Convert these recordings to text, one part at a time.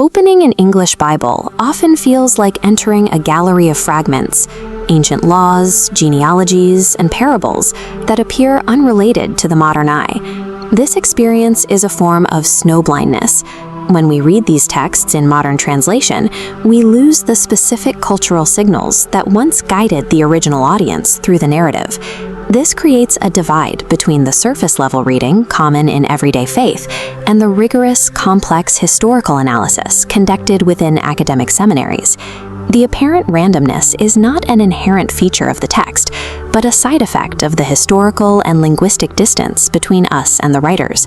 Opening an English Bible often feels like entering a gallery of fragments, ancient laws, genealogies, and parables that appear unrelated to the modern eye. This experience is a form of snowblindness. When we read these texts in modern translation, we lose the specific cultural signals that once guided the original audience through the narrative. This creates a divide between the surface-level reading, common in everyday faith, and the rigorous, complex historical analysis conducted within academic seminaries. The apparent randomness is not an inherent feature of the text, but a side effect of the historical and linguistic distance between us and the writers.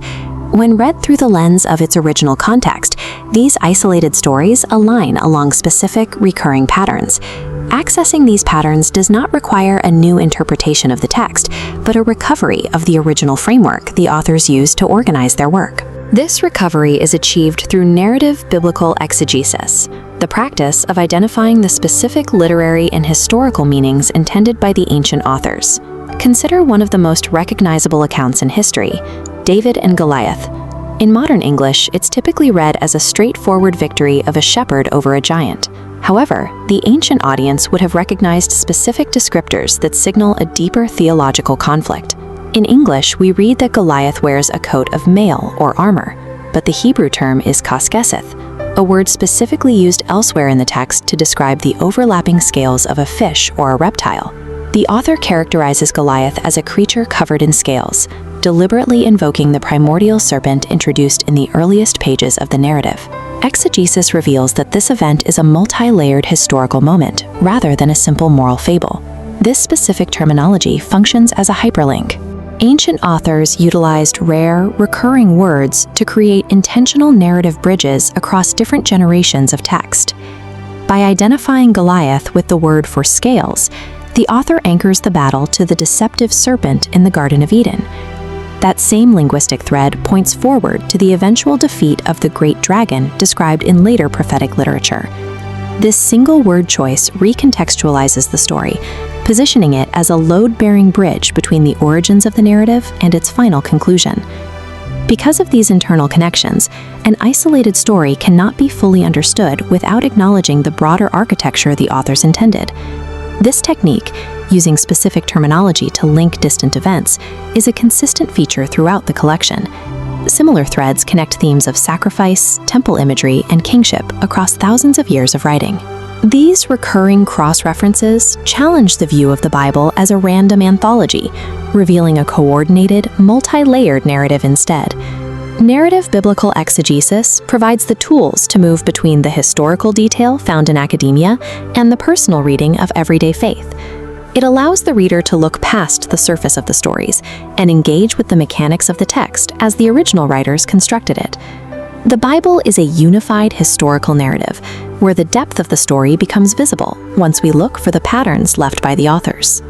When read through the lens of its original context, these isolated stories align along specific, recurring patterns. Accessing these patterns does not require a new interpretation of the text, but a recovery of the original framework the authors used to organize their work. This recovery is achieved through narrative biblical exegesis, the practice of identifying the specific literary and historical meanings intended by the ancient authors. Consider one of the most recognizable accounts in history, David and Goliath. In modern English, it's typically read as a straightforward victory of a shepherd over a giant. However, the ancient audience would have recognized specific descriptors that signal a deeper theological conflict. In English, we read that Goliath wears a coat of mail or armor, but the Hebrew term is kaskeseth, a word specifically used elsewhere in the text to describe the overlapping scales of a fish or a reptile. The author characterizes Goliath as a creature covered in scales, deliberately invoking the primordial serpent introduced in the earliest pages of the narrative. Exegesis reveals that this event is a multi-layered historical moment, rather than a simple moral fable. This specific terminology functions as a hyperlink. Ancient authors utilized rare, recurring words to create intentional narrative bridges across different generations of text. By identifying Goliath with the word for scales, the author anchors the battle to the deceptive serpent in the Garden of Eden. That same linguistic thread points forward to the eventual defeat of the great dragon described in later prophetic literature. This single word choice recontextualizes the story, positioning it as a load-bearing bridge between the origins of the narrative and its final conclusion. Because of these internal connections, an isolated story cannot be fully understood without acknowledging the broader architecture the authors intended. This technique, using specific terminology to link distant events, is a consistent feature throughout the collection. Similar threads connect themes of sacrifice, temple imagery, and kingship across thousands of years of writing. These recurring cross-references challenge the view of the Bible as a random anthology, revealing a coordinated, multi-layered narrative instead. Narrative biblical exegesis provides the tools to move between the historical detail found in academia and the personal reading of everyday faith. It allows the reader to look past the surface of the stories and engage with the mechanics of the text as the original writers constructed it. The Bible is a unified historical narrative, where the depth of the story becomes visible once we look for the patterns left by the authors.